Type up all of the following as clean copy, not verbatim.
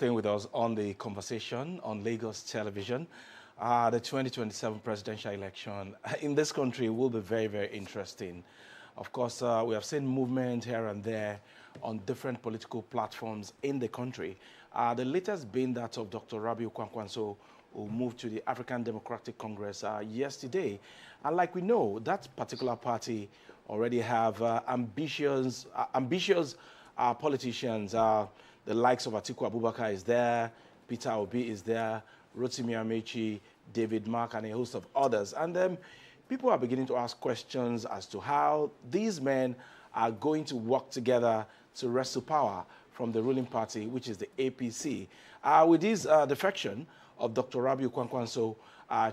staying with us on the conversation on Lagos television. The 2027 presidential election in this country will be very, very interesting. Of course, we have seen movement here and there on different political platforms in the country. The latest being that of Dr. Rabiu Kwankwaso, who moved to the African Democratic Congress yesterday. And like we know, that particular party already have ambitious politicians. The likes of Atiku Abubakar is there, Peter Obi is there, Rotimi Amechi, David Mark, and a host of others. And people are beginning to ask questions as to how these men are going to work together to wrestle power from the ruling party, which is the APC. With this defection of Dr. Rabiu Kwankwaso,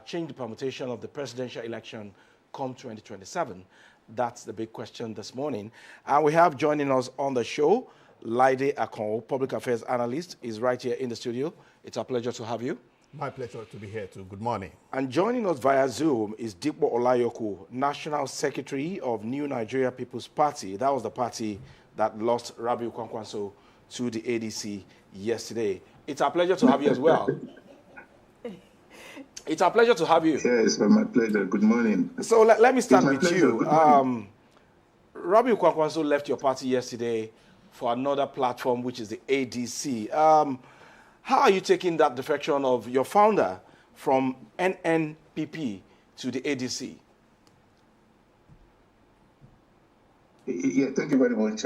change the permutation of the presidential election come 2027. That's the big question this morning. And we have joining us on the show, Laide Akon, public affairs analyst, is right here in the studio. It's a pleasure to have you. My pleasure to be here too. Good morning. And joining us via Zoom is Dipo Olayoku, National Secretary of New Nigeria People's Party. That was the party that lost Rabiu Kwankwaso to the ADC yesterday. It's a pleasure to have you as well. It's a pleasure to have you. Yes, my pleasure. Good morning. So let me start with you. Rabiu Kwankwaso left your party yesterday for another platform, which is the ADC. How are you taking that defection of your founder from NNPP to the ADC? Yeah, thank you very much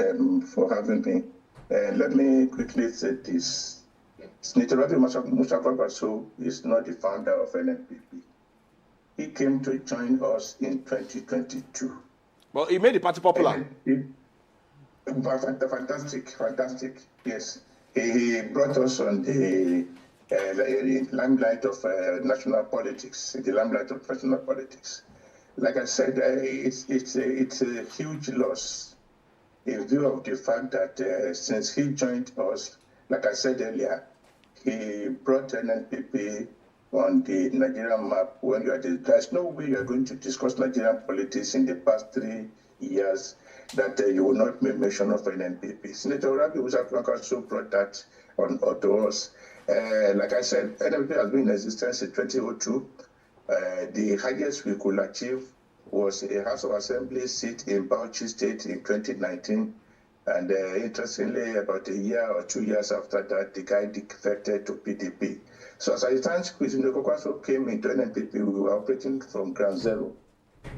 for having me. Let me quickly say this. Senator Rabiu Musa Kwankwaso is not the founder of NNPP. He came to join us in 2022. Well, he made the party popular. Fantastic, yes. He brought us on the limelight of national politics, Like I said, it's a huge loss in view of the fact that since he joined us, like I said earlier, he brought NNPP on the Nigerian map. When there's no way you are going to discuss Nigerian politics in the past 3 years that you will not make mention of NNPP. Senator Rabiu Musa Kwankwaso brought that on to us. Like I said, NNPP has been in existence in 2002. The highest we could achieve was a House of Assembly seat in Bauchi State in 2019. And interestingly, about a year or 2 years after that, the guy defected to PDP. So as I stand, Senator Kwankwaso came into NNPP. We were operating from ground zero.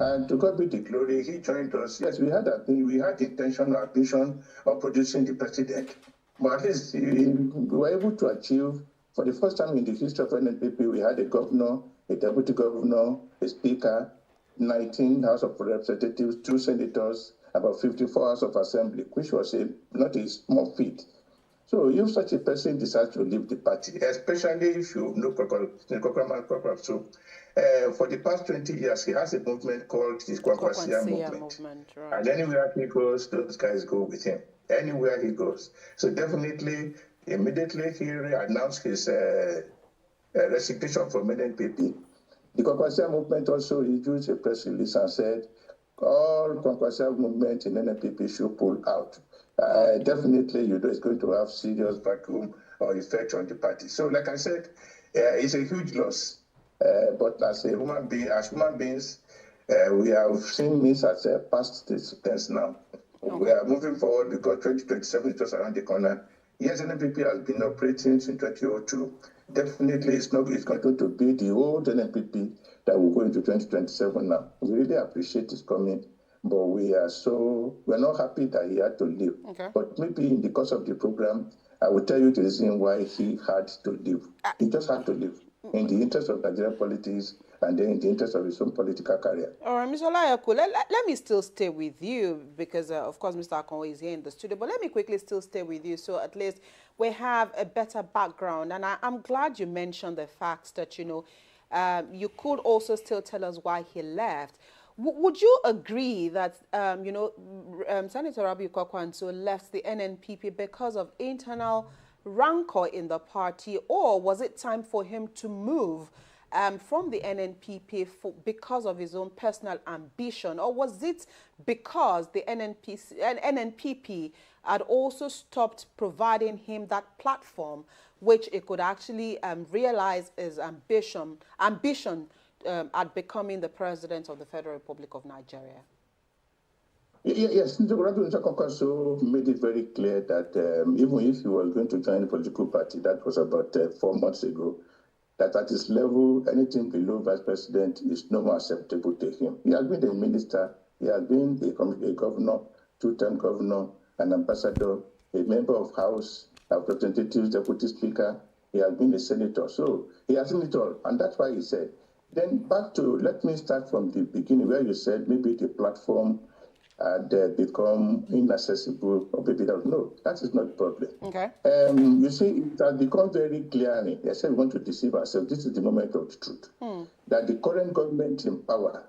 And to God be the glory, he joined us. Yes, we had intention or ambition of producing the president. But at least we were able to achieve, for the first time in the history of NNPP, we had a governor, a deputy governor, a speaker, 19 House of Representatives, 2 senators, about 54 House of Assembly, which was not a small feat. So if such a person decides to leave the party, especially if you know Kwankwaso, for the past 20 years, he has a movement called the Kwankwaso movement. Right. And anywhere he goes, those guys go with him. Anywhere he goes. So definitely, immediately he announced his resignation from NNPP. The Kwankwaso movement also issued a press release and said, all Kwankwaso movement in NNPP should pull out. Definitely, it's going to have serious vacuum or effect on the party. So, like I said, it's a huge loss. But as human beings, we have seen this as a past tense now. Okay. We are moving forward because 2027 is just around the corner. Yes, NNPP has been operating since 2002. Definitely, it's going to be the old NNPP that will go into 2027 now. We really appreciate his coming. But we're not happy that he had to leave. Okay. But maybe in the course of the program, I will tell you the reason why he had to leave. He just had to leave in the interest of Nigerian politics and then in the interest of his own political career. All right, Mr. Olayoku, let me still stay with you because, of course, Mr. Akon is here in the studio. But let me quickly still stay with you so at least we have a better background. And I'm glad you mentioned the facts that, you could also still tell us why he left. Would you agree that, Senator Rabiu Kwankwaso left the NNPP because of internal rancor in the party, or was it time for him to move from the NNPP because of his own personal ambition, or was it because the NNPP had also stopped providing him that platform which it could actually realize his ambition at becoming the president of the Federal Republic of Nigeria? Yes, Rabiu Musa Kwankwaso made it very clear that even if he was going to join a political party, that was about 4 months ago, that at his level, anything below vice president is no more acceptable to him. He has been a minister, he has been a governor, 2-term governor, an ambassador, a member of House of Representatives, deputy speaker. He has been a senator. So he has seen it all. And that's why he said, then back to, let me start from the beginning where you said maybe the platform had become inaccessible or maybe that. No, that is not the problem. Okay. You see, it has become very clear. I said we want to deceive ourselves. This is the moment of the truth. That the current government in power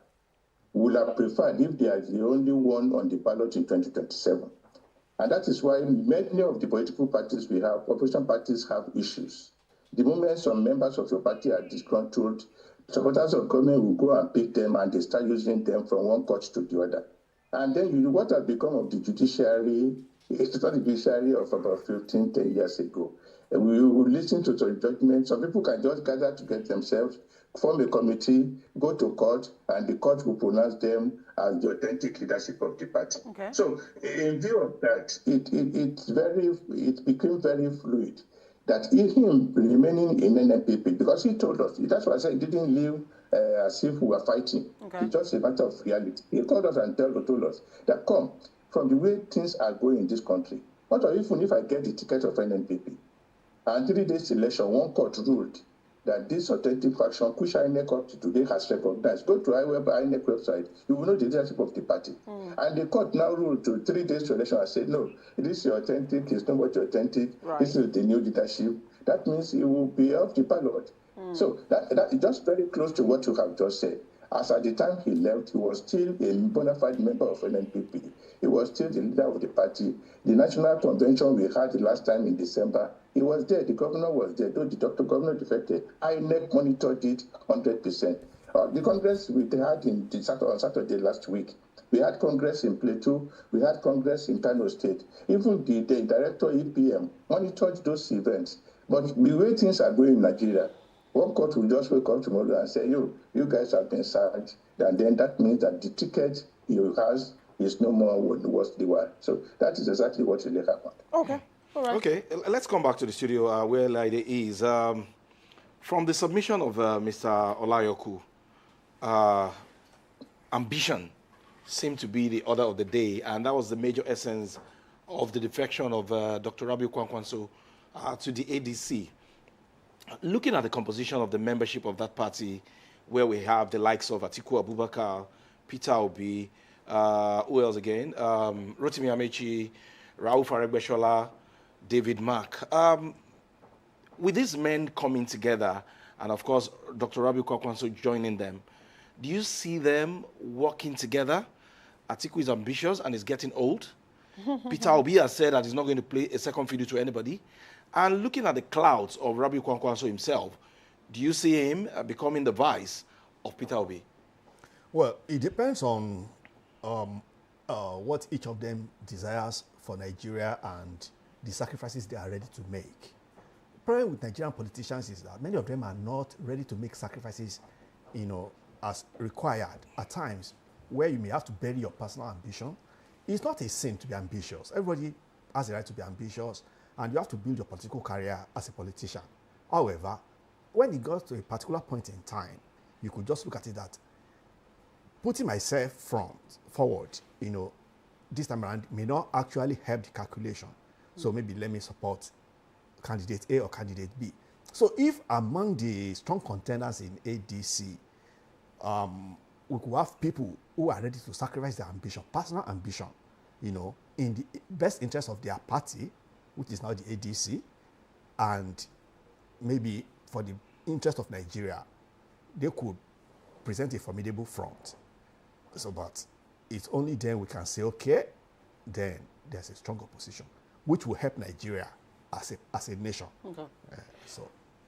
would have preferred if they are the only one on the ballot in 2027. And that is why many of the political parties we have, opposition parties, have issues. The moment some members of your party are disgruntled, supporters of government will go and pick them and they start using them from one court to the other. And then what has become of the judiciary, it's not the judiciary of about 10 years ago. And we will listen to the judgment. Some people can just gather to get themselves, form a committee, go to court, and the court will pronounce them as the authentic leadership of the party. Okay. So in view of that, it became very fluid that him remaining in NNPP, because he told us, that's why I said he didn't live as if we were fighting. Okay. It's just a matter of reality. He called us and told us that, come, from the way things are going in this country, what even if I get the ticket of NNPP, and 3 days election, one court ruled that this authentic faction, which INEC up to today has recognized, go to INEC website, you will know the leadership of the party. And the court now ruled to 3 days to election and said, no, this is authentic, it's not what you're authentic, right. This is the new leadership. That means it will be off the ballot. So that is just very close to what you have just said. As at the time he left, he was still a bona fide member of NNPP. He was still the leader of the party. The national convention we had the last time in December, he was there. The governor was there. Though the governor defected, INEC monitored it 100%. The congress we had on Saturday last week, we had congress in Plateau, we had congress in Kano State. Even the director EPM monitored those events. But the way things are going in Nigeria, one court will just wake up tomorrow and say, you guys have been sacked, and then that means that the ticket he has is no more what they were. So that is exactly what really happened. Okay, all right. Okay, let's come back to the studio where Laide is. From the submission of Mr. Olayoku, ambition seemed to be the order of the day, and that was the major essence of the defection of Dr. Rabiu Kwankwaso to the ADC. Looking at the composition of the membership of that party, where we have the likes of Atiku Abubakar, Peter Obi, who else again? Rotimi Amechi, Rauf Aregbesola, David Mark. With these men coming together, and of course, Dr. Rabiu Kwankwaso joining them, do you see them working together? Atiku is ambitious and is getting old. Peter Obi has said that he's not going to play a second fiddle to anybody. And looking at the clouds of Rabiu Kwankwaso himself, do you see him becoming the vice of Peter Obi? Well, it depends on what each of them desires for Nigeria and the sacrifices they are ready to make. The problem with Nigerian politicians is that many of them are not ready to make sacrifices, as required at times, where you may have to bury your personal ambition. It's not a sin to be ambitious. Everybody has the right to be ambitious, and you have to build your political career as a politician. However, when it goes to a particular point in time, you could just look at it that putting myself forward, this time around may not actually help the calculation. So maybe let me support candidate A or candidate B. So if among the strong contenders in ADC, we could have people who are ready to sacrifice their ambition, personal ambition, in the best interest of their party, which is now the ADC, and maybe for the interest of Nigeria, they could present a formidable front. So, but it's only then we can say, okay, then there's a strong opposition, which will help Nigeria as a nation. Okay.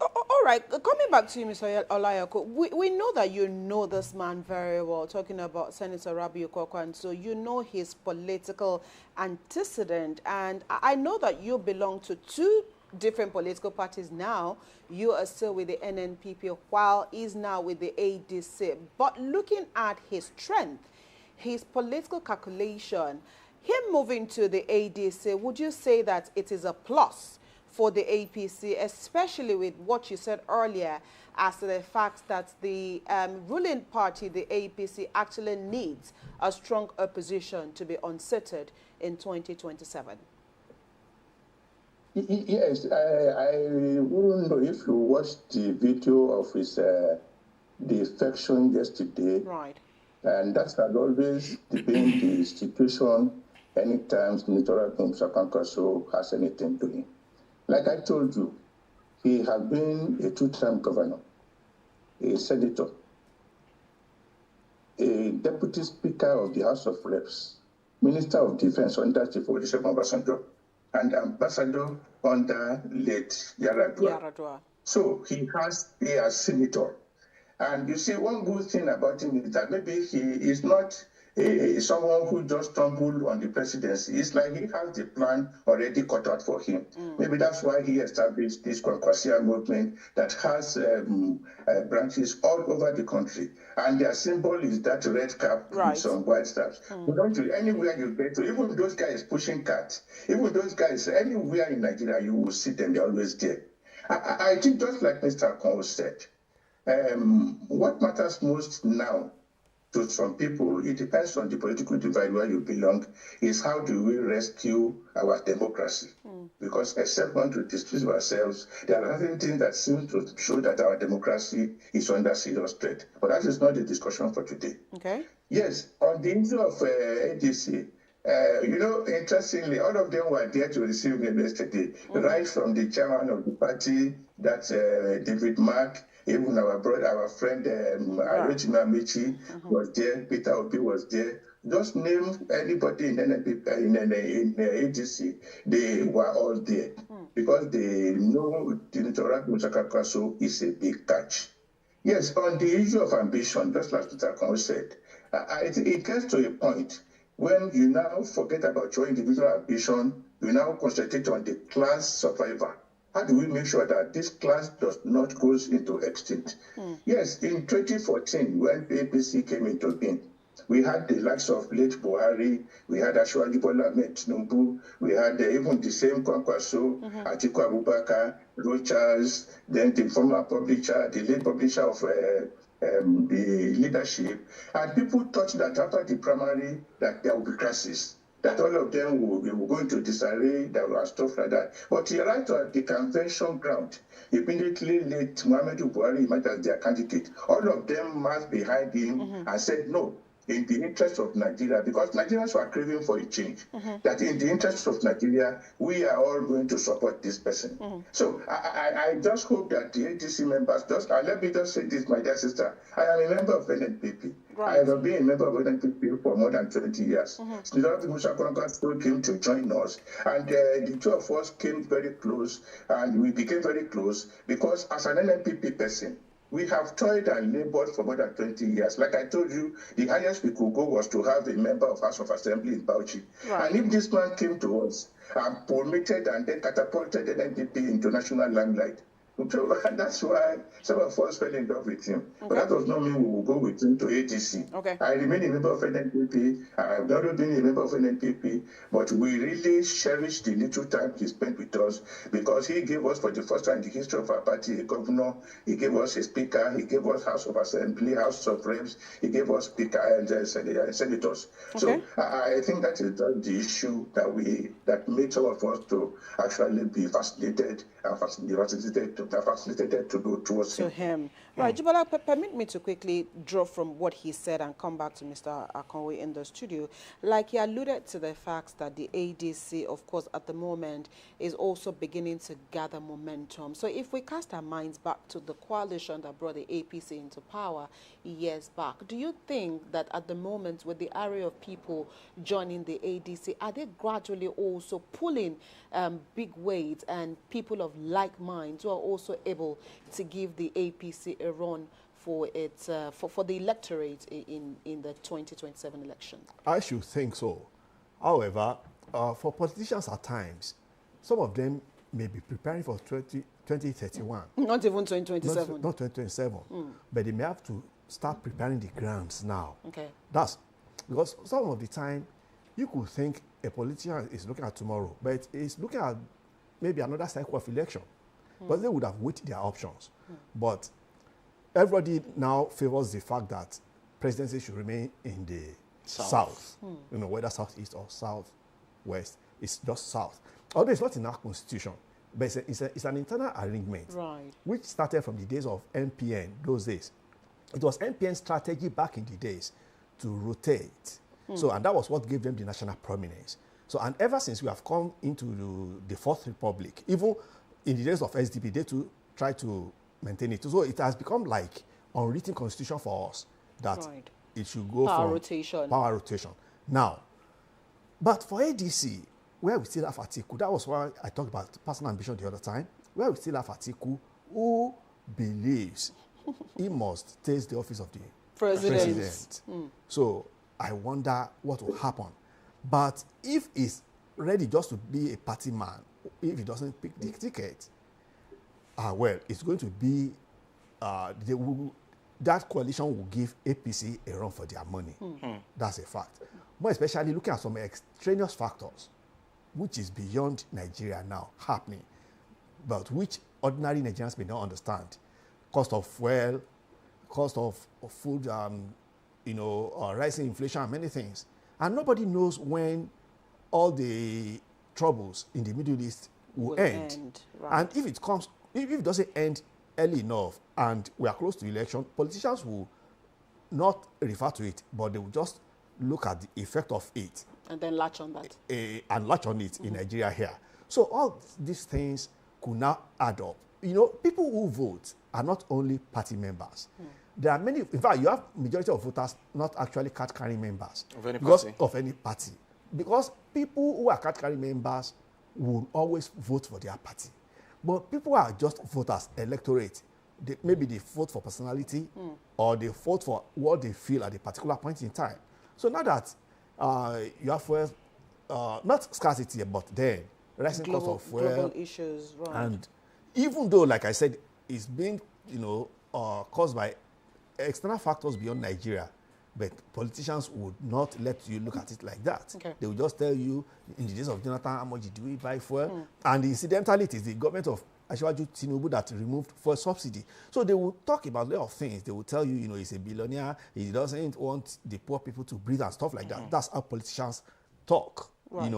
All right, coming back to you, Mr. Olayoku, we know that you know this man very well, talking about Senator Rabiu Kwankwaso. You know his political antecedent, and I know that you belong to two different political parties now. You are still with the NNPP while he's now with the ADC. But looking at his strength, his political calculation, him moving to the ADC, would you say that it is a plus for the APC, especially with what you said earlier as to the fact that the ruling party, the APC, actually needs a strong opposition to be unseated in 2027? Yes, I wouldn't know if you watched the video of his defection yesterday. Right. And that had always been the situation anytime Rabiu Musa Kwankwaso has anything doing. Like I told you, he has been a two-term governor, a senator, a deputy speaker of the House of Reps, minister of defense under Chief Olusegun Obasanjo, and ambassador under late Yaradua. So he has senator. And you see, one good thing about him is that maybe he is not someone who just stumbled on the presidency. It's like he has the plan already cut out for him. Maybe that's why he established this Kwankwaso movement that has branches all over the country. And their symbol is that red cap with some white stars. Anywhere you get to, even those guys pushing carts, even those guys, anywhere in Nigeria, you will see them, they're always there. I think just like Mr. Kano said, what matters most now to some people, it depends on the political divide where you belong, is how do we rescue our democracy? Because except want to dispute ourselves, there are other things that seem to show that our democracy is under serious threat. But that is not the discussion for today. Okay. Yes, on the issue of ADC, interestingly, all of them were there to receive him yesterday, right from the chairman of the party, that's David Mark, even our brother, our friend, Rabiu Musa was there, Peter Obi was there. Just name anybody in ADC, they were all there because they know Rabiu Musa Kwankwaso is a big catch. Yes, on the issue of ambition, just like Mr. Kano said, it gets to a point when you now forget about your individual ambition, you now concentrate on the class survivor. How do we make sure that this class does not go into extinct? Yes, in 2014, when APC came into being, we had the likes of late Buhari, we had Asiwaju Bola Ahmed Tinubu, we had even the same Kwankwaso, Atiku Abubakar, Rochas, then the former publisher, the late publisher of the leadership, and people thought that after the primary that there would be crisis, that all of them will go into disarray, that were stuff like that. But right at the convention ground, immediately late Muhammadu Buhari emerged as their candidate. All of them marched behind him and said, no, in the interest of Nigeria, because Nigerians were craving for a change, that in the interest of Nigeria, we are all going to support this person. So I just hope that the ADC members, let me just say this, my dear sister, I am a member of NNPP. I have been a member of NNPP for more than 20 years. Rabiu Musa Kwankwaso came to join us, and the two of us came very close, and we became very close because as an NNPP person, we have toiled and labored for more than 20 years. Like I told you, the highest we could go was to have a member of House of Assembly in Bauchi. And if this man came to us and promoted and then catapulted NNPP into national limelight, so that's why some of us fell in love with him. But that does not mean we will go with him to ADC. I remain a member of NNPP. I have never been a member of NNPP, but we really cherish the little time he spent with us because he gave us, for the first time in the history of our party, a governor. He gave us a speaker. He gave us House of Assembly, House of Reps. He gave us speaker and senators. So I think that is the issue that makes some of us to actually be fascinated and facilitated to go towards him. Right, Jubala, permit me to quickly draw from what he said and come back to Mr. Akonwe in the studio. Like he alluded to the fact that the ADC, of course, at the moment is also beginning to gather momentum. So if we cast our minds back to the coalition that brought the APC into power years back, do you think that at the moment with the array of people joining the ADC, are they gradually also pulling big weight and people of like minds who are also able to give the APC a run for its for the electorate in the 2027 election? I should think so. However, for politicians at times, some of them may be preparing for 2031. Not even 2027. Not 2027. But they may have to start preparing the grounds now. Okay. That's because some of the time you could think a politician is looking at tomorrow, but it's looking at maybe another cycle of election. But they would have weighed their options. But everybody now favors the fact that presidency should remain in the south. You know, whether southeast or southwest, it's just south. Although it's not in our constitution, but it's an internal arrangement, Right. which started from the days of NPN, those days. It was NPN's strategy back in the days to rotate. So, and that was what gave them the national prominence. So, and ever since we have come into the Fourth Republic, even in the days of SDP, they too try to maintain it. So it has become like unwritten constitution for us that Right. it should go Power from rotation. power rotation. Now, but for ADC, where we still have Atiku, that was why I talked about personal ambition the other time, where we still have Atiku, who believes he must take the office of the president. So I wonder what will happen. But if he's ready just to be a party man, if he doesn't pick the ticket, well, it's going to be, that coalition will give APC a run for their money. That's a fact. More especially looking at some extraneous factors, which is beyond Nigeria now happening, but which ordinary Nigerians may not understand. Cost of fuel, cost of food, rising inflation, and many things. And nobody knows when all the troubles in the Middle East will end. Right. And if it doesn't end early enough and we are close to election, politicians will not refer to it, but they will just look at the effect of it. And then latch on that. And latch on it in Nigeria here. So all these things could now add up. You know, people who vote are not only party members. There are many, in fact, you have majority of voters not actually card-carrying members. Of any party. Because people who are card-carrying members will always vote for their party. But people who are just voters, electorate, maybe they vote for personality or they vote for what they feel at a particular point in time. So now that you have fuel, not scarcity, but then rising cost of fuel. Global issues, right. And even though, like I said, it's being, caused by external factors beyond Nigeria, but politicians would not let you look at it like that. Okay. They will just tell you, in the days of Jonathan, how much did we buy fuel? And incidentally, it is the government of Asiwaju Tinubu that removed fuel subsidy. So they will talk about a lot of things. They will tell you, he's a billionaire, he doesn't want the poor people to breathe and stuff like that. That's how politicians talk, Right.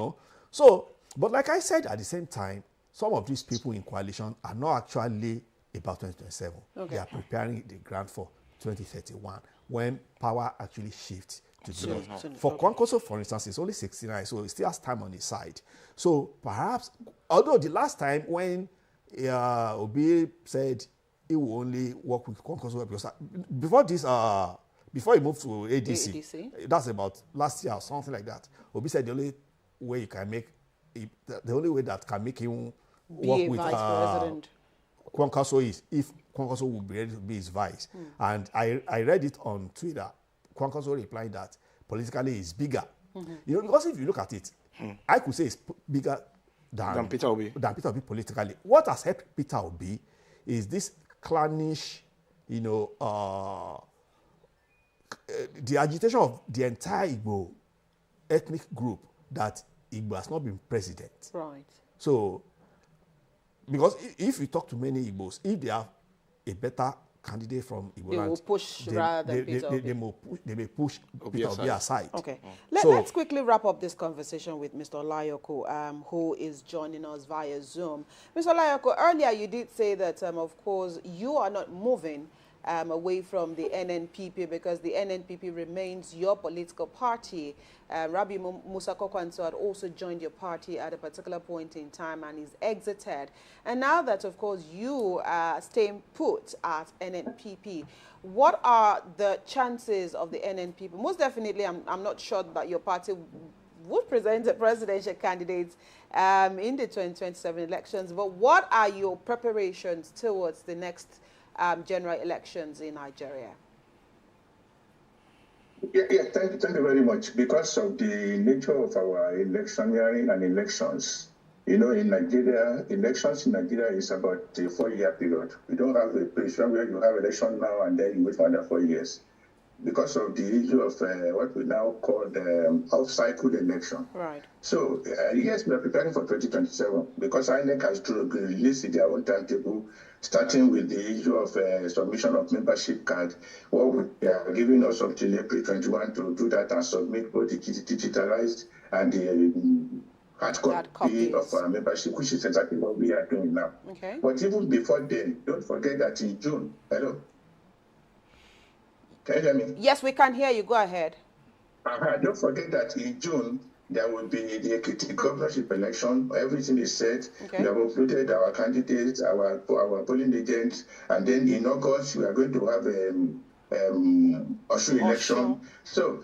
So, but like I said, at the same time, some of these people in coalition are not actually about 2027. Okay. They are preparing the ground for 2031, when power actually shifts to the left. For Kwankwaso, for instance, it's only 69, so it still has time on his side. So perhaps, although the last time when Obi said he will only work with Kwankwaso, because before this, before he moved to ADC, that's about last year or something like that, Obi said the only way you can make, the only way that can make him work with vice president. Kwankwaso is if Kwankwaso will be ready to be his vice. And I read it on Twitter. Kwankwaso replied that politically he's bigger. Because if you look at it, I could say it's bigger than Peter Obi. Politically. What has helped Peter Obi is this clannish, the agitation of the entire Igbo ethnic group that Igbo has not been president. Right. So, because if you talk to many Igbos, if they have a better candidate from Igbo They land, will push rather than Peter Obi. They may push Peter Obi aside. Okay. Let's quickly wrap up this conversation with Mr. Olayoko, who is joining us via Zoom. Mr. Olayoko, earlier you did say that, of course, you are not moving away from the NNPP because the NNPP remains your political party. Rabiu Musa Kwankwaso had also joined your party at a particular point in time and is exited. And now that, of course, you are staying put at NNPP, what are the chances of the NNPP? Most definitely, I'm not sure that your party would present a presidential candidate in the 2027 elections, but what are your preparations towards the next general elections in Nigeria? Thank you very much. Because of the nature of our electioneering and elections, You know, in Nigeria, elections in Nigeria is about a 4-year period. We don't have a position where you have election now and then you wait for another 4 years, because of the issue of what we now call the off-cycle election. Right. So, yes, we are preparing for 2027 because INEC has to release their own timetable, starting with the issue of submission of membership card. Well, they are giving us up till April 21 to do that and submit both the digitalized and the hard copy of our membership, which is exactly what we are doing now. Okay. But even before then, don't forget that in June, hello? Can you hear me? Yes, we can hear you. Go ahead. Don't forget that in June, there will be the Ekiti governorship election. Everything is set. Okay. We have included our candidates, our polling agents, and then in August, we are going to have Oshu election. So,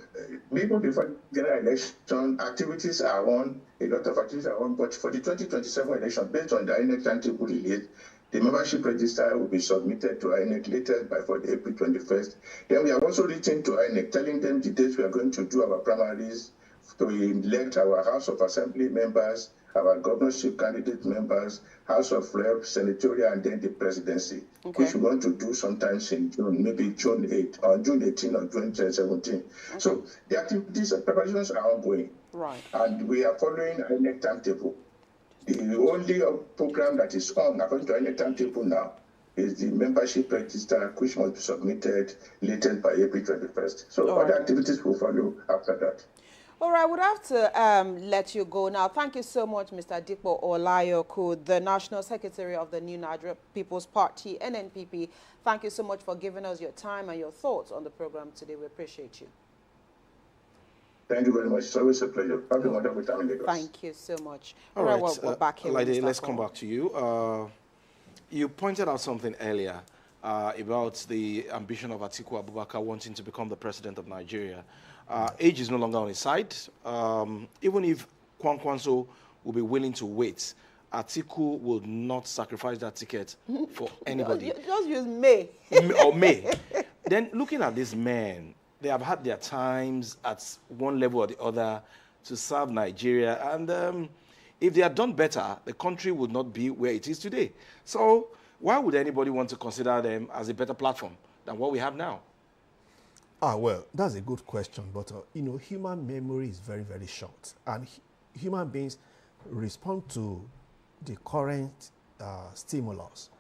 even before the general election, activities are on, a lot of activities are on, but for the 2027 election, based on the INEC timetable release, the membership register will be submitted to INEC latest by April 21st. Then we have also written to INEC telling them the dates we are going to do our primaries, to elect our House of Assembly members, our governorship candidate members, House of Reps, senatorial, and then the presidency, which we want to do sometimes in June, maybe June 8 or June 18 or June 17. So the activities and preparations are ongoing. Right. And we are following INEC timetable. The only program that is on, according to INEC timetable now, is the membership register, which must be submitted latest by April 21st. So other activities will follow after that. All right, I would have to let you go now. Thank you so much, Mr. Dipo Olayoku, the National Secretary of the New Nigeria People's Party, NNPP. Thank you so much for giving us your time and your thoughts on the program today. We appreciate you. Thank you very much. It's always a pleasure. Have a wonderful time in Lagos. Thank you so much. All right, well, we're back here. Lady, let's come back to you. You pointed out something earlier about the ambition of Atiku Abubakar wanting to become the president of Nigeria. Age is no longer on his side. Even if Kwankwaso will be willing to wait, Atiku will not sacrifice that ticket for anybody. Just use May. Or May. Then looking at these men, they have had their times at one level or the other to serve Nigeria. And if they had done better, the country would not be where it is today. So why would anybody want to consider them as a better platform than what we have now? Well, that's a good question. But, you know, human memory is very, very short. And human beings respond to the current stimulus.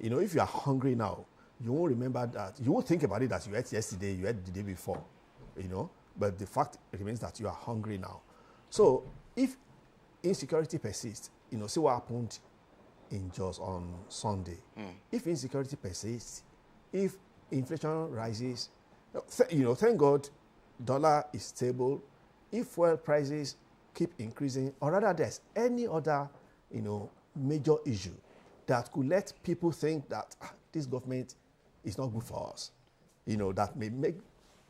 You know, if you are hungry now, you won't remember that. You won't think about it that you ate yesterday, you ate the day before, you know. But the fact remains that you are hungry now. So if insecurity persists, you know, see what happened in Jos on Sunday. If insecurity persists, if inflation rises, you know, thank God, dollar is stable. If fuel prices keep increasing, or rather there's any other, you know, major issue that could let people think that this government is not good for us, you know, that may make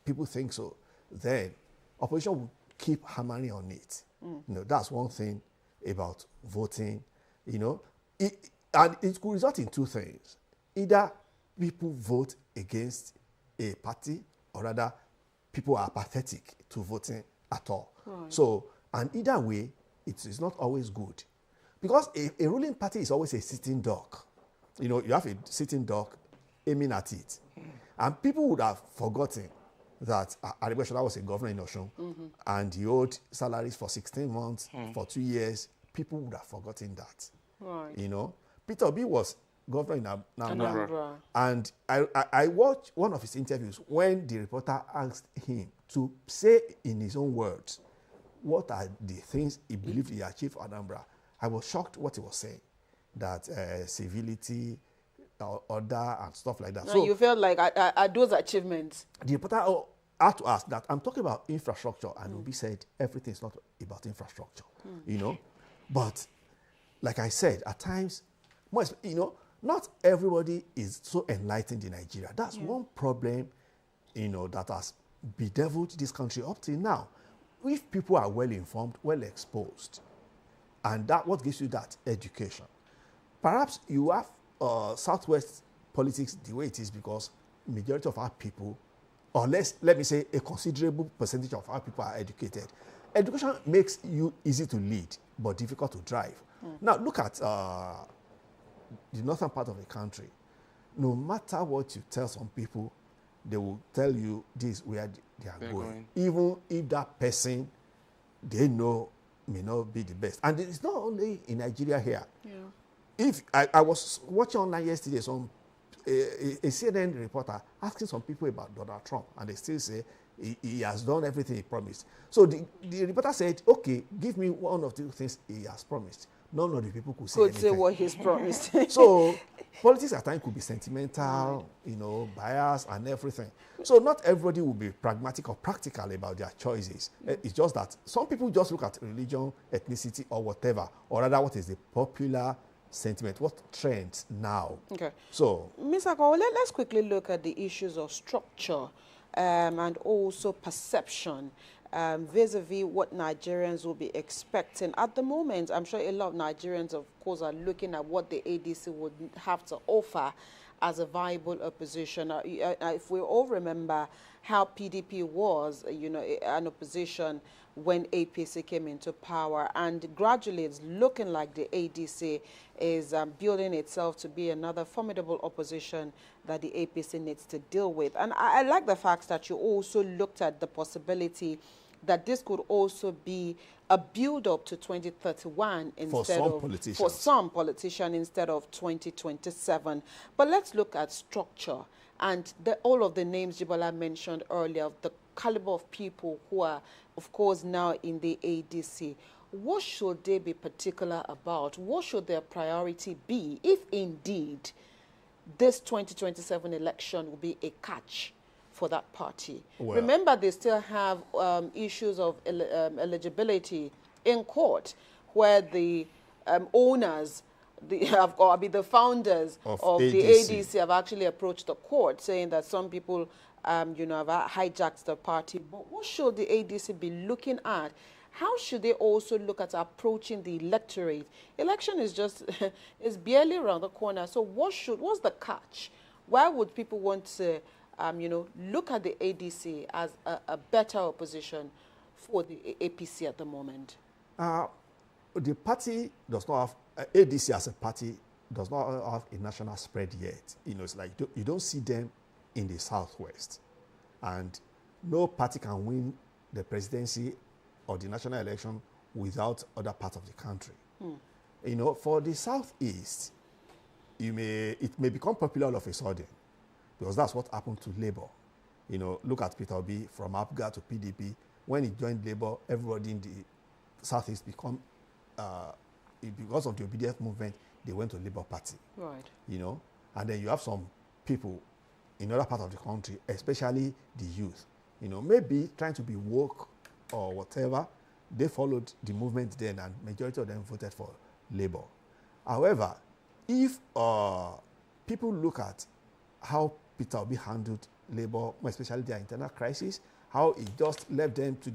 people think so, then opposition will keep hammering on it. You know, that's one thing about voting, you know. And it could result in two things. Either people vote against a party, or rather, people are apathetic to voting at all. Right. So, and either way, it is not always good. Because a ruling party is always a sitting duck. You know, you have a sitting duck aiming at it. And people would have forgotten that Aribeshola was a governor in Osun, and he owed salaries for 16 months, for 2 years. People would have forgotten that. Right. You know, Peter Obi was governor in Anambra. And I watched one of his interviews when the reporter asked him to say in his own words, what are the things he believed he achieved for Anambra. I was shocked what he was saying, that civility, order, and stuff like that. No, so you felt like are those achievements? The reporter had to ask that. I'm talking about infrastructure, and Obi said everything is not about infrastructure, you know. But like I said, at times, you know, not everybody is so enlightened in Nigeria. That's one problem, you know, that has bedeviled this country up till now. If people are well informed, well exposed, and that what gives you that education. Perhaps you have Southwest politics the way it is because majority of our people, or let me say a considerable percentage of our people are educated. Education makes you easy to lead, but difficult to drive. Now, look at the northern part of the country. No matter what you tell some people, they will tell you this where they are going. Even if that person they know may not be the best. And it's not only in Nigeria here. Yeah. If I was watching online yesterday, a CNN reporter asking some people about Donald Trump, and they still say he has done everything he promised. So the reporter said, okay, give me one of the things he has promised. None of the people could say anything. Say what he's promised. So politics at times could be sentimental, bias and everything. So not everybody will be pragmatic or practical about their choices. It's just that some people just look at religion, ethnicity, or whatever, or rather what is the popular sentiment, what trends now. Okay. So, Mr. Kwankwaso, let's quickly look at the issues of structure and also perception vis-a-vis what Nigerians will be expecting. At the moment, I'm sure a lot of Nigerians, of course, are looking at what the ADC would have to offer as a viable opposition. If we all remember how PDP was, an opposition when APC came into power, and gradually it's looking like the ADC is building itself to be another formidable opposition that the APC needs to deal with. And I like the fact that you also looked at the possibility that this could also be a build-up to 2031 for some politicians instead of 2027. But let's look at structure and all of the names Jibola mentioned earlier, of the caliber of people who are, of course, now in the ADC. What should they be particular about? What should their priority be if indeed this 2027 election will be a catch for that party? Well, remember, they still have issues of eligibility in court, where the owners, the founders of the ADC have actually approached the court, saying that some people, have hijacked the party. But what should the ADC be looking at? How should they also look at approaching the electorate? Election is just is barely around the corner. So what's the catch? Why would people want to look at the ADC as a better opposition for the APC at the moment? The party does not have, ADC as a party does not have a national spread yet. It's like you don't see them in the southwest. And no party can win the presidency or the national election without other parts of the country. For the southeast, it may become popular all of a sudden, because that's what happened to Labour. Look at Peter Obi from APGA to PDP. When he joined Labour, everybody in the southeast because of the obedience movement, they went to Labour Party. Right. And then you have some people in other parts of the country, especially the youth, maybe trying to be woke or whatever. They followed the movement then, and majority of them voted for Labour. However, if people look at how Peter Obi handled Labour, especially their internal crisis, how he just left them to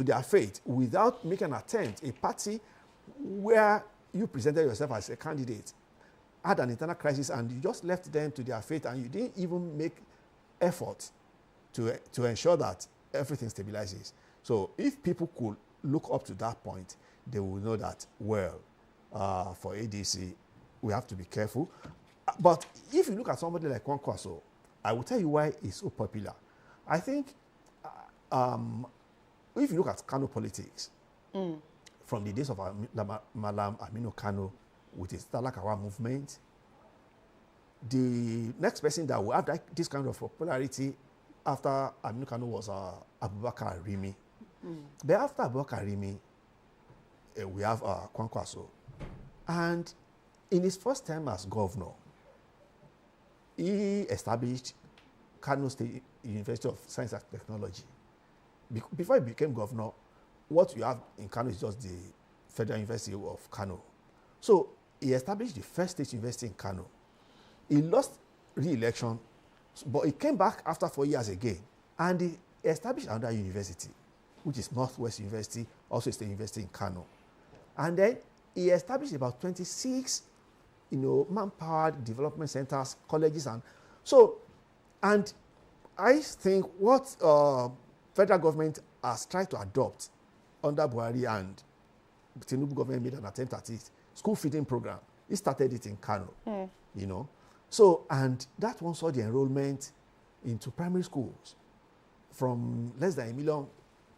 their fate without making an attempt. A party where you presented yourself as a candidate had an internal crisis, and you just left them to their fate, and you didn't even make effort to ensure that everything stabilizes. So if people could look up to that point, they will know that, well, for ADC, we have to be careful. But if you look at somebody like Kwankwaso, I will tell you why he's so popular. I think if you look at Kano politics, from the days of Malam Aminu Kano with his Talakawa movement, the next person that will have this kind of popularity after Aminu Kano was Abubakar Rimi. But after Abubakar Rimi, we have Kwankwaso. And in his first time as governor, he established Kano State University of Science and Technology. Before he became governor, what you have in Kano is just the Federal University of Kano. So he established the first state university in Kano. He lost re-election, but he came back after 4 years again, and he established another university, which is Northwest University, also a state university in Kano. And then he established about 26, manpower development centers, colleges, and I think what federal government has tried to adopt under Buhari and Tinubu government made an attempt at it. School feeding program. He started it in Kano, you know. So, and that one saw the enrollment into primary schools from less than 1 million,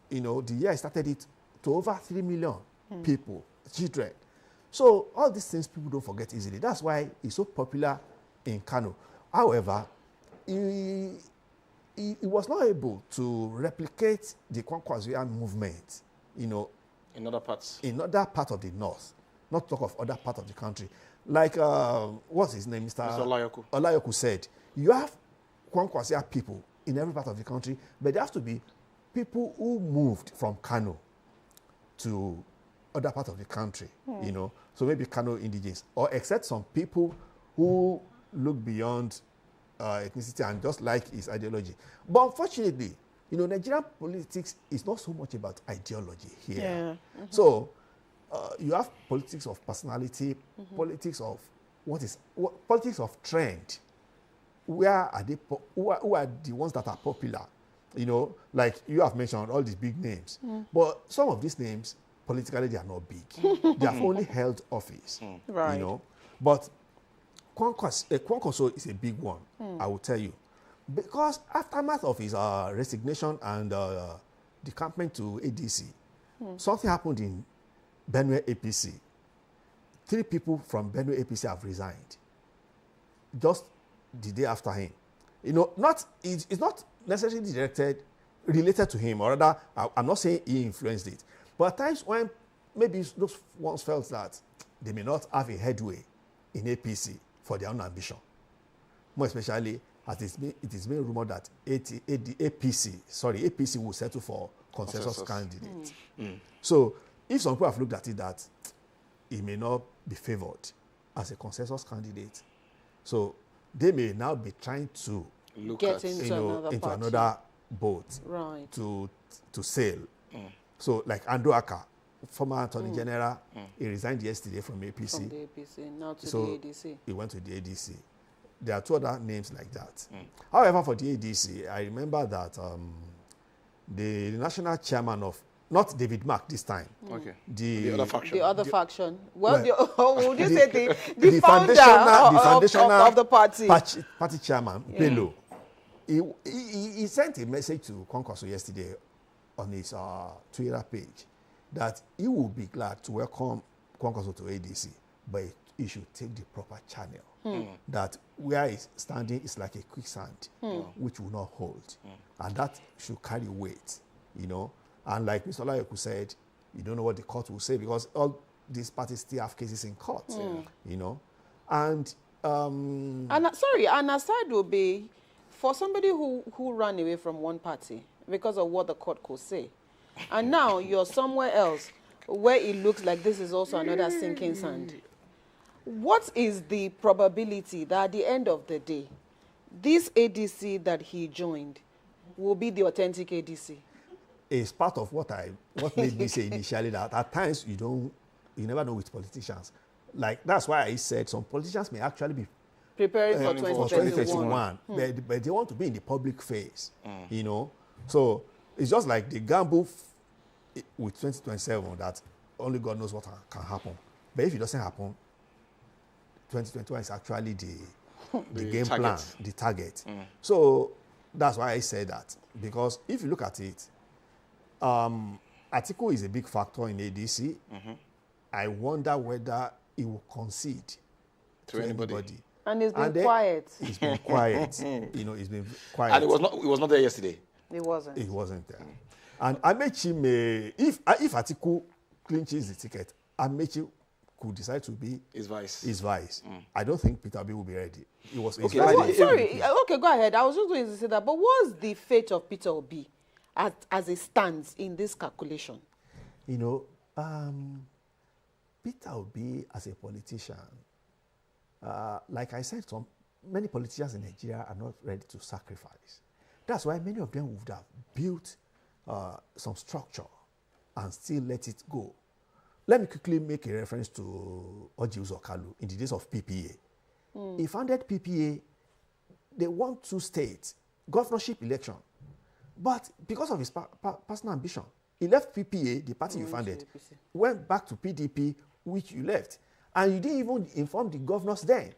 you know, the year I started it, to over 3 million people, children. So all these things people don't forget easily. That's why it's so popular in Kano. However, he was not able to replicate the Kwankwaso movement, you know, in other parts. In other part of the north, not talk of other part of the country. Like, what's his name, Mr. Olayoku. Olayoku said, you have Kwankwaso people in every part of the country, but there have to be people who moved from Kano to other part of the country, you know. So maybe Kano indigenes, or except some people who look beyond ethnicity and just like his ideology. But unfortunately, you know, Nigerian politics is not so much about ideology here. Yeah. So you have politics of personality, politics of politics of trend. Where are they? Who are the ones that are popular? You know, like you have mentioned all these big names, but some of these names politically they are not big. They have only held office, Right. you know. But Kwankwaso is a big one, I will tell you, because aftermath of his resignation and decampment to ADC, something happened in Benue APC. 3 people from Benue APC have resigned just the day after him. You know, it's not necessarily related to him, or rather, I'm not saying he influenced it. But at times when maybe those ones felt that they may not have a headway in APC for their own ambition, more especially as it is being rumored that APC will settle for consensus candidate. So if some people have looked at it that he may not be favored as a consensus candidate, so they may now be trying to Get into another boat, right, to sail. So like Ando Aka, former Attorney General, he resigned yesterday from APC. From the APC, now to So the ADC. he went to the ADC. There are 2 other names like that. However, for the ADC, I remember that the national chairman of, not David Mark this time, The other faction. The other faction. Well, would you the- say the founder foundational of the party? Party chairman, Bello, he sent a message to Kwankwaso yesterday on his Twitter page that he would be glad to welcome Kwankwaso to ADC, but he should take the proper channel. That where he's standing is like a quicksand, which will not hold. And that should carry weight, you know. And like Mr. Olayoku said, you don't know what the court will say because all these parties still have cases in court, you know. And an aside will be for somebody who ran away from one party because of what the court could say, and now you're somewhere else where it looks like this is also another sinking sand. What is the probability that at the end of the day, this ADC that he joined will be the authentic ADC? It's part of what made me say initially that at times you never know with politicians. Like that's why I said some politicians may actually be preparing for 2021, but they want to be in the public face, you know. So it's just like the gamble with 2027 that only God knows what can happen. But if it doesn't happen, 2021 is actually the game target. plan, the target. So that's why I say that, because if you look at it, Atiku is a big factor in ADC. I wonder whether he will concede to anybody. And he's been quiet. He's been quiet. You know, he's been quiet. And it was not there yesterday. It wasn't. It wasn't there. And Amechi may, if Atiku clinches the ticket, Amechi could decide to be his vice. I don't think Peter Obi will be ready. He was Okay, okay, go ahead. I was just going to say that. But what's the fate of Peter Obi as it stands in this calculation? You know, Peter Obi as a politician, like I said, many politicians in Nigeria are not ready to sacrifice. That's why many of them would have built some structure and still let it go. Let me quickly make a reference to Rabiu Musa Kwankwaso in the days of PPA. He founded PPA, they won 2 states, governorship election. But because of his personal ambition, He left PPA, the party you founded, went back to PDP, which you left. And you didn't even inform the governors then.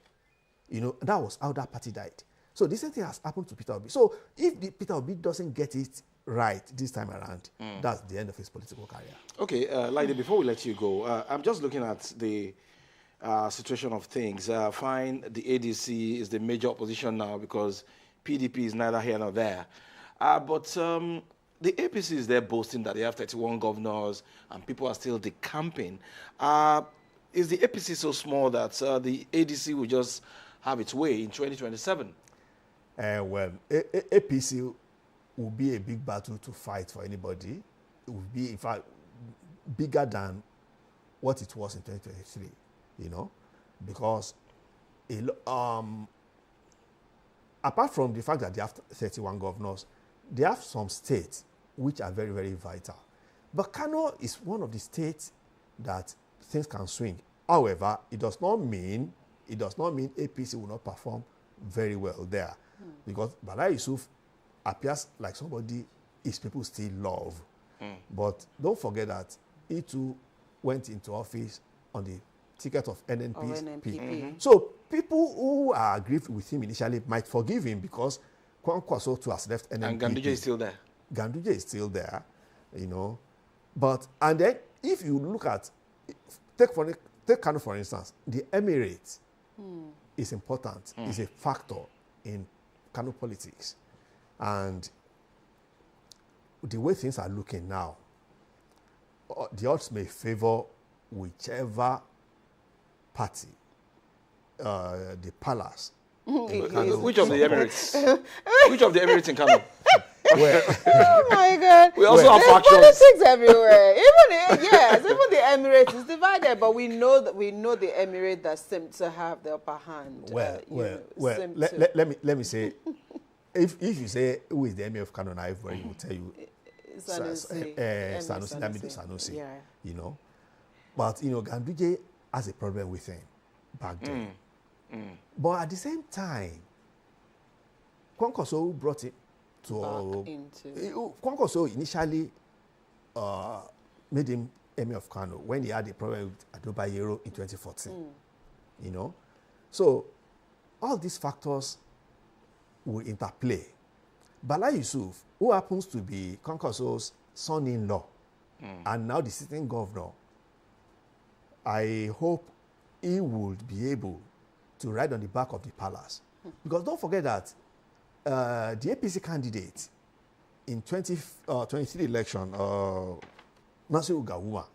You know, that was how that party died. So the same thing has happened to Peter Obi. So if Peter Obi doesn't get it right this time around, that's the end of his political career. Okay, Laide, before we let you go, I'm just looking at the situation of things. Fine, the ADC is the major opposition now because PDP is neither here nor there. But the APC is there boasting that they have 31 governors and people are still decamping. Is the APC so small that the ADC will just have its way in 2027? Well, APC will be a big battle to fight for anybody. It will be, in fact, bigger than what it was in 2023, you know, because apart from the fact that they have 31 governors, they have some states which are very, very vital. But Kano is one of the states that things can swing. However, it does not mean APC will not perform very well there. Because Bala Yusuf appears like somebody his people still love. But don't forget that he too went into office on the ticket of NNPP. So people who are aggrieved with him initially might forgive him because Kwankwaso too has left NNPP. And Ganduje is still there. Ganduje is still there, you know. But, and then if you look at, take Kano for instance, the Emirates is important, is a factor in Kano politics. And the way things are looking now, the odds may favor whichever party, the palace. Which of the Emirates? Which of the Emirates in Kano? Oh my God! We also have factions. Politics everywhere. Even the Emirates is divided, but we know the Emirates that seem to have the upper hand. Let me say, if you say who is the Emir of Kano, everybody will tell you Sanusi, Lamido Sanusi. Yeah. You know, but you know Ganduje has a problem with him back then. But at the same time, Kwankwaso brought it to Kwankwaso initially made him Emir of Kano when he had a problem with Adobayero in 2014. You know, so all these factors will interplay. Bala Yusuf, who happens to be Kwankwaso's son-in-law and now the sitting governor, I hope he would be able to ride on the back of the palace. Because don't forget that the APC candidate in 2023 election, Nasiru Gawuma,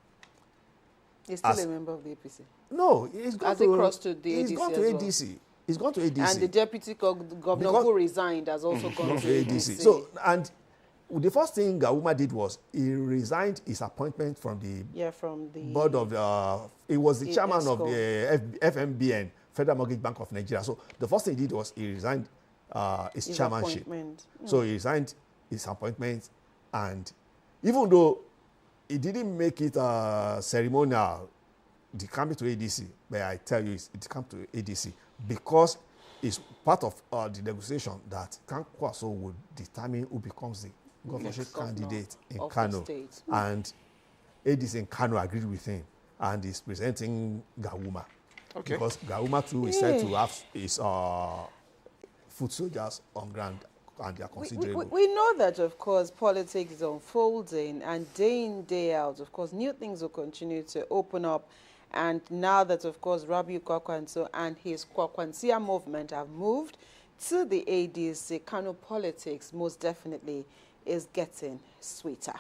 is still a member of the APC? No, he's gone to the ADC. He's gone to ADC. Well. He's gone to ADC. And the deputy governor who resigned has also gone to ADC. So, and the first thing Gawuma did was he resigned his appointment from the board of the. He was the chairman of the FMBN, Federal Mortgage Bank of Nigeria. So the first thing he did was he resigned his chairmanship. So he resigned his appointment, and even though he didn't make it ceremonial, the coming to ADC, but I tell you, it come to ADC because it's part of the negotiation that Kwankwaso would determine who becomes the governorship candidate in Kano. And ADC in Kano agreed with him and is presenting Gawuma. Okay. Because Gawuma too is said to have his foot soldiers on ground and they are considerable. We know that, of course, politics is unfolding and day in, day out, of course, new things will continue to open up. And now that, of course, Rabiu Kwankwaso and his Kwakwansia movement have moved to the ADC, Kano politics most definitely is getting sweeter.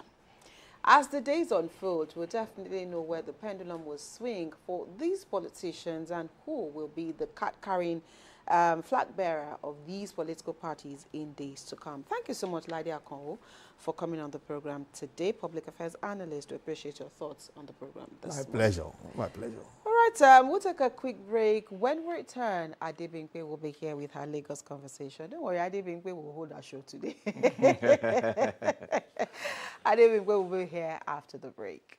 As the days unfold, we'll definitely know where the pendulum will swing for these politicians and who will be the card-carrying flag bearer of these political parties in days to come. Thank you so much, Laide Akonwo, for coming on the program today. Public affairs analyst, we appreciate your thoughts on the program this morning. My pleasure. All right, we'll take a quick break. When we return, Adebimpe will be here with her Lagos conversation. Don't worry, Adebimpe will hold our show today. Adebimpe will be here after the break.